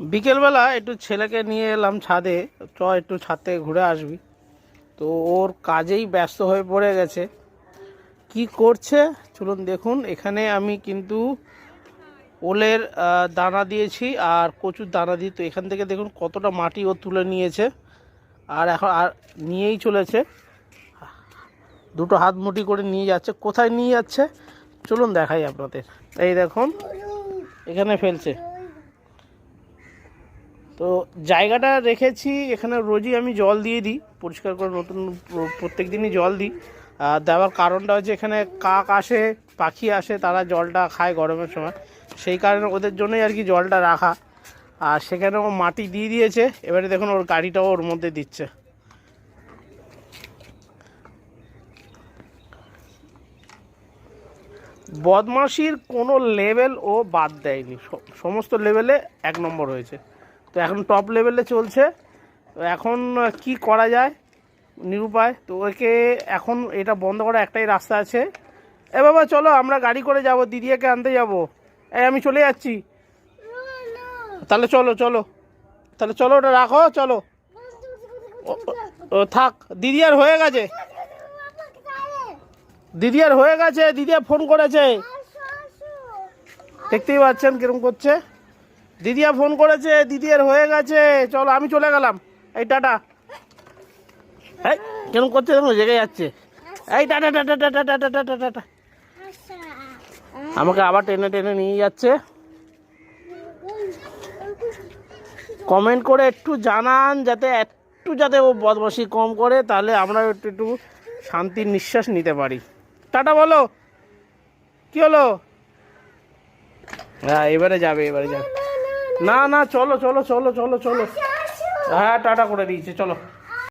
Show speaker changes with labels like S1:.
S1: বিকেলবেলা একটু ছেলেকে নিয়ে এলাম ছাদে। একটু ছাদ থেকে ঘুরে আসবি। তো ওর কাজেই ব্যস্ত হয়ে পড়ে গেছে। কি করছে চলুন দেখুন। এখানে আমি কিন্তু ওলের দানা দিয়েছি আর কচুর দানা দিই। তো এখান থেকে দেখুন কতটা মাটি ও তুলে নিয়েছে আর এখন আর নিয়েই চলেছে। দুটো হাত মুঠি করে নিয়ে যাচ্ছে। কোথায় নিয়ে যাচ্ছে চলুন দেখাই আপনাদের। এই দেখুন এখানে ফেলছে। তো জায়গাটা রেখেছি এখানে, রোজই আমি জল দিয়ে দিই পরিষ্কার করে, নতুন প্রত্যেক দিনই জল দিই। আর দেওয়ার কারণটা হচ্ছে এখানে কাক আসে, পাখি আসে, তারা জলটা খায় গরমের সময়, সেই কারণে ওদের জন্যই আর কি জলটা রাখা। আর সেখানে ও মাটি দিয়ে দিয়েছে। এবারে দেখুন ওর গাড়িটাও ওর মধ্যে দিচ্ছে। বদমাশির কোনো লেভেল ও বাদ দেয়নি, সমস্ত লেভেলে 1 নম্বর হয়েছে। তো এখন টপ লেভেলে চলছে। তো এখন কি করা যায় নিরুপায়। তো ওকে এখন এটা বন্ধ করা একটাই রাস্তা আছে। এ বাবা চলো আমরা গাড়ি করে যাব, দিদিয়াকে আনতে যাব। এই আমি চলে যাচ্ছি। তাহলে চলো চলো, তাহলে চলো ওটা রাখো, চলো। ও থাক, দিদিয়ার হয়ে গেছে, দিদিয়ার হয়ে গেছে, দিদিয়া ফোন করেছে, দেখতেই পাচ্ছেন কিরকম করছে। দিদিয়া ফোন করেছে, দিদিয়ার হয়ে গেছে, চলো আমি চলে গেলাম। এই টাটা। এই কেরকম করছে দেখুন, জেগে যাচ্ছে। এই tata tata tata tata tata tata. আমাকে আবার টেনে টেনে নিয়ে যাচ্ছে। কমেন্ট করে একটু জানান যাতে ও বদমাশি কম করে, তাহলে আমরা একটু একটু শান্তির নিঃশ্বাস নিতে পারি। টাটা বলো। কি হলো? হ্যাঁ এবারে যাবে, এবারে যাবে। না না চলো চলো চলো চলো চলো। হ্যাঁ টাটা করে দিয়েছে, চলো।